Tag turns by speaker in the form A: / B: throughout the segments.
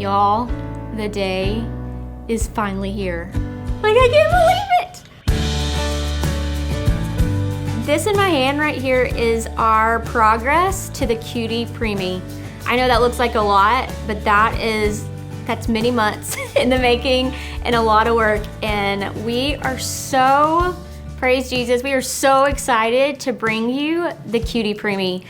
A: Y'all, the day is finally here. Like, I can't believe it. This in my hand right here is our progress to the Cutie Preemie. I know that looks like a lot, but that's many months in the making and a lot of work. And we are so, praise Jesus, we are so excited to bring you the Cutie Preemie.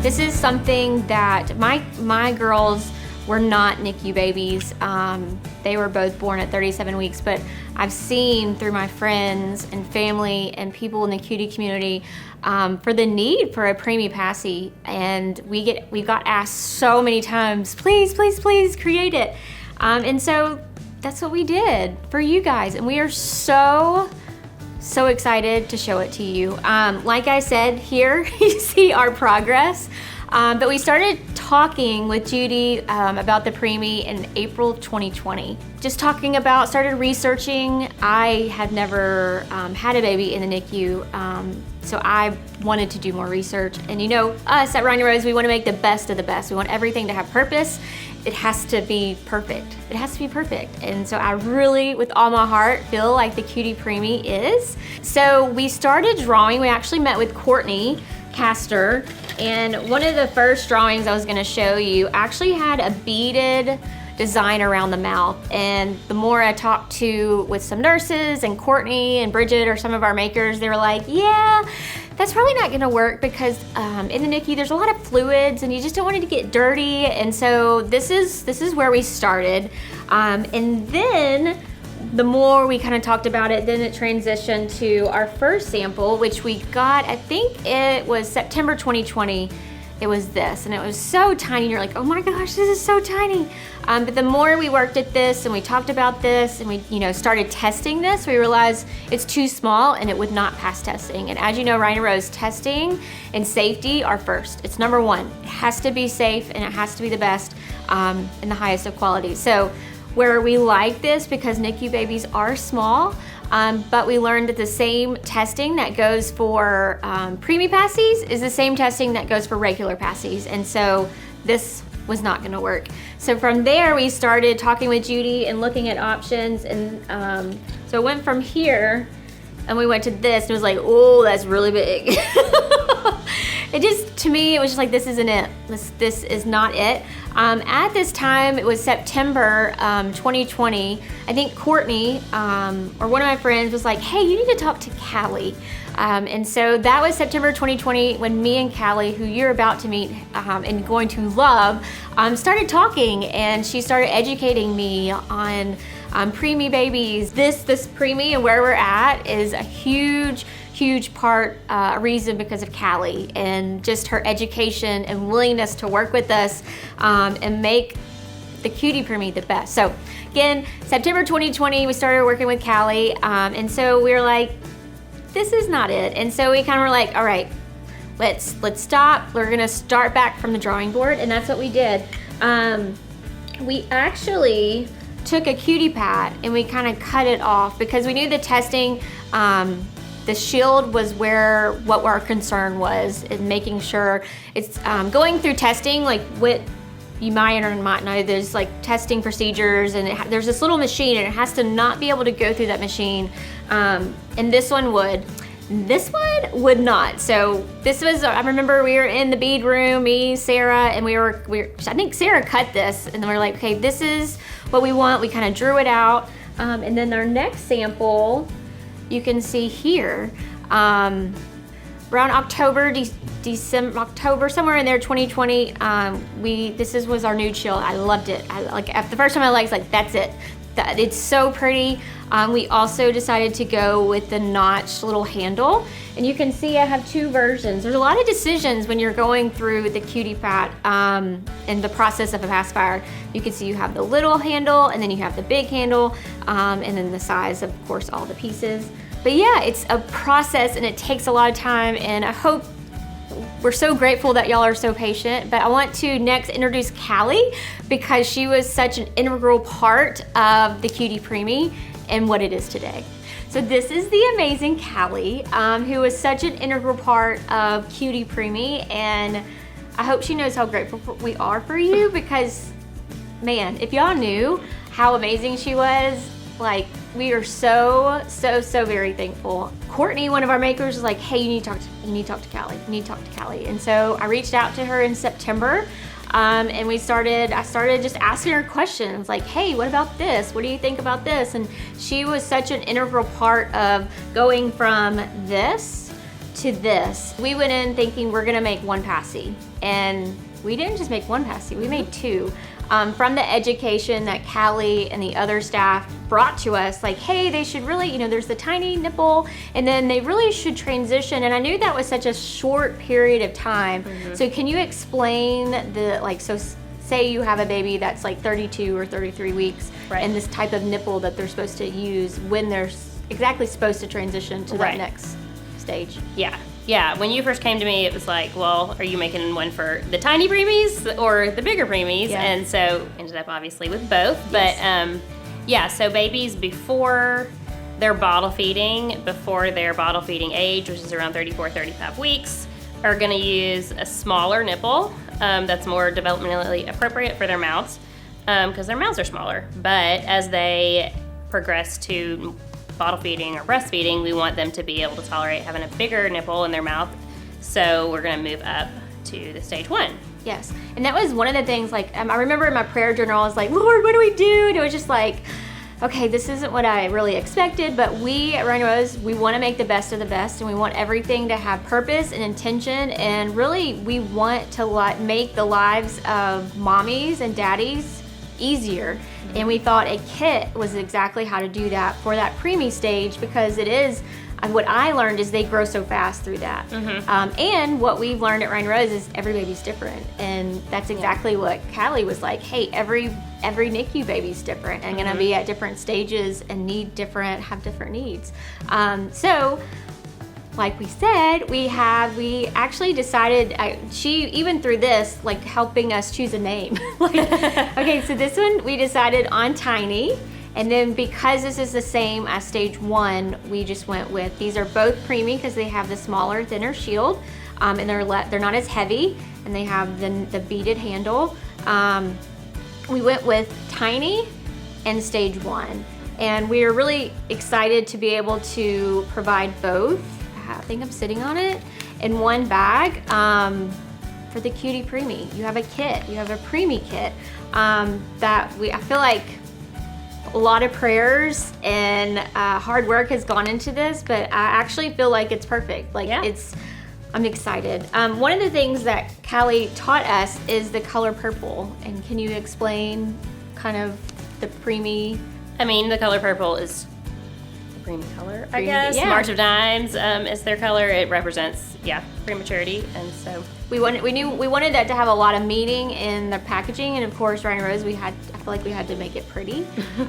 A: This is something that my girls were not NICU babies. They were both born at 37 weeks, but I've seen through my friends and family and people in the cutie community for the need for a Preemie Paci, and we got asked so many times, please, please, please create it. And so that's what we did for you guys, and we are so excited to show it to you. Like I said, here you see our progress. But we started talking with Judy about the Preemie in April 2020. Just started researching. I had never had a baby in the NICU, so I wanted to do more research. And you know, us at Rhino Rose, we want to make the best of the best. We want everything to have purpose. It has to be perfect. It has to be perfect. And so I really, with all my heart, feel like the Cutie Preemie is. So we started drawing. We actually met with Courtney Castor, and one of the first drawings I was going to show you actually had a beaded design around the mouth. And the more I talked with some nurses and Courtney and Bridget or some of our makers, they were like, yeah, that's probably not going to work because in the NICU there's a lot of fluids and you just don't want it to get dirty. And so this is where we started. And then the more we kind of talked about it, then it transitioned to our first sample, which we got, I think it was September 2020. It was this, and it was so tiny. You're like, oh my gosh, this is so tiny. But the more we worked at this and we talked about this and we started testing this, we realized it's too small and it would not pass testing. And as you know, Rhino Rose, testing and safety are first. It's number one. It has to be safe and it has to be the best and the highest of quality. So where we like this, because NICU babies are small, but we learned that the same testing that goes for Preemie Pacis is the same testing that goes for regular Pacis, and so this was not gonna work. So from there, we started talking with Judy and looking at options, and so it went from here, and we went to this, and it was like, oh, that's really big. It just, to me, it was just like, this isn't it. This is not it. At this time, it was September 2020. I think Courtney, or one of my friends, was like, hey, you need to talk to Callie. And so that was September 2020 when me and Callie, who you're about to meet and going to love, started talking, and she started educating me on preemie babies. This preemie and where we're at is a huge part, reason because of Callie and just her education and willingness to work with us and make the Cutie Preemie the best. So again, September 2020, we started working with Callie, and so we were like, this is not it. And so we kind of were like, all right, let's stop. We're gonna start back from the drawing board, and that's what we did. We actually took a Cutie Pat and we kind of cut it off because we knew the testing, the shield was what our concern was, in making sure it's going through testing, like what you might or might know. There's like testing procedures, and there's this little machine, and it has to not be able to go through that machine. And this one would. This one would not. So this was, I remember we were in the bead room, me, Sarah, and we were I think Sarah cut this, and then we were like, okay, this is what we want. We kind of drew it out. And then our next sample, you can see here, around October, October, somewhere in there, 2020, this was our nude shield. I loved it. The first time I was like, that's it. It's so pretty. We also decided to go with the notched little handle, and you can see I have two versions. There's a lot of decisions when you're going through the Cutie Pat in the process of a pacifier. You can see you have the little handle, and then you have the big handle, and then the size, of course, all the pieces. But yeah, it's a process and it takes a lot of time, and I hope we're so grateful that y'all are so patient. But I want to next introduce Callie, because she was such an integral part of the Cutie Preemie and what it is today. So this is the amazing Callie, who is such an integral part of Cutie Preemie, and I hope she knows how grateful we are for you, because, man, if y'all knew how amazing she was, like, we are so very thankful. Courtney, one of our makers, was like, hey, you need to talk to Callie. You need to talk to Callie. And so I reached out to her in September, and I started just asking her questions like, hey, what about this? What do you think about this? And she was such an integral part of going from this to this. We went in thinking we're gonna make one passy, and we didn't just make one passy, we made two. From the education that Callie and the other staff brought to us, like, hey, they should really, there's the tiny nipple, and then they really should transition. And I knew that was such a short period of time. So can you explain so say you have a baby that's like 32 or 33 weeks, right, and this type of nipple that they're supposed to use when they're exactly supposed to transition to that next stage?
B: Yeah, when you first came to me, it was like, well, are you making one for the tiny preemies or the bigger preemies? Yeah. And so ended up obviously with both. Yes. But so babies before their bottle feeding age, which is around 34, 35 weeks, are gonna use a smaller nipple that's more developmentally appropriate for their mouths, because their mouths are smaller. But as they progress to bottle feeding or breastfeeding, we want them to be able to tolerate having a bigger nipple in their mouth. So we're gonna move up to the stage 1.
A: Yes, and that was one of the things, like, I remember in my prayer journal, I was like, Lord, what do we do? And it was just like, okay, this isn't what I really expected, but we at Rain Rose, we wanna make the best of the best, and we want everything to have purpose and intention, and really we want to make the lives of mommies and daddies easier. And we thought a kit was exactly how to do that for that preemie stage, because it is, what I learned is they grow so fast through that. And what we've learned at Rain Rose is every baby's different. And that's exactly what Callie was like, hey, every NICU baby's different and gonna be at different stages and have different needs. So, like we said, we actually decided, even through this, like helping us choose a name. Okay, so this one we decided on Tiny, and then because this is the same as stage 1, we just went with, these are both preemie because they have the smaller, thinner shield, and they're not as heavy, and they have the beaded handle. We went with Tiny and stage 1, and we are really excited to be able to provide both. I think I'm sitting on it, in one bag for the Cutie Preemie. You have a kit, you have a preemie kit I feel like a lot of prayers and hard work has gone into this, but I actually feel like it's perfect. I'm excited. One of the things that Callie taught us is the color purple, and can you explain kind of the preemie?
B: The color purple is preemie color, I guess.
A: Yeah.
B: March of Dimes is their color. It represents, prematurity, and so
A: we wanted that to have a lot of meaning in the packaging, and of course, Rain Rose, I feel like we had to make it pretty. But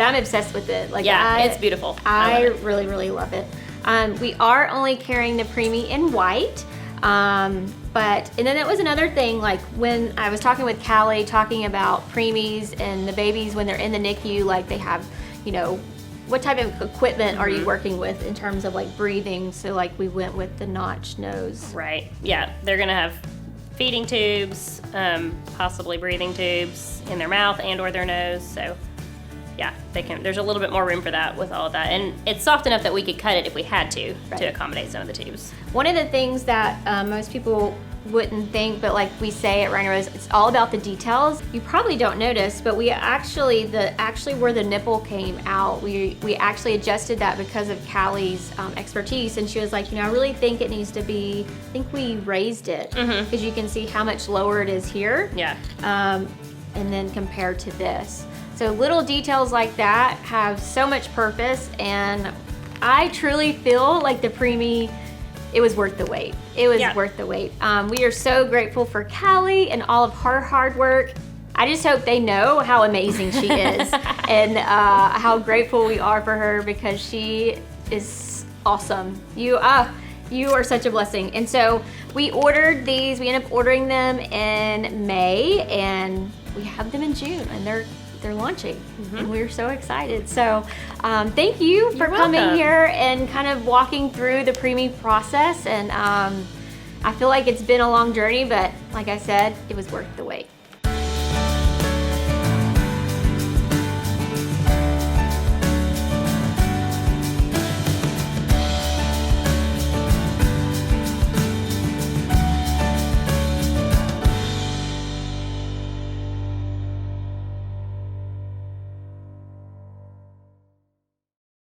A: I'm obsessed with it.
B: It's beautiful.
A: I really love it. We are only carrying the preemie in white. And then that was another thing, like when I was talking with Callie, talking about preemies and the babies when they're in the NICU, like they have, what type of equipment are you working with in terms of like breathing? So like we went with the notch nose.
B: Right, yeah, they're gonna have feeding tubes, possibly breathing tubes in their mouth and or their nose. So yeah, there's a little bit more room for that with all of that. And it's soft enough that we could cut it if we had to accommodate some of the tubes.
A: One of the things that most people wouldn't think, but like we say at Rain Rose, it's all about the details. You probably don't notice, but we actually where the nipple came out, we actually adjusted that because of Callie's expertise, and she was like, I really think it needs to be, I think we raised it because you can see how much lower it is here.
B: Yeah.
A: And then compared to this. So little details like that have so much purpose, and I truly feel like the preemie, it was worth the wait. It was worth the wait. We are so grateful for Callie and all of her hard work. I just hope they know how amazing she is and how grateful we are for her, because she is awesome. You are such a blessing. And so we ordered these, we ended up ordering them in May, and we have them in June, and they're they're launching, and we're so excited. So thank you for
B: You're
A: coming
B: welcome.
A: here and kind of walking through the preemie process. And I feel like it's been a long journey, but like I said, it was worth the wait.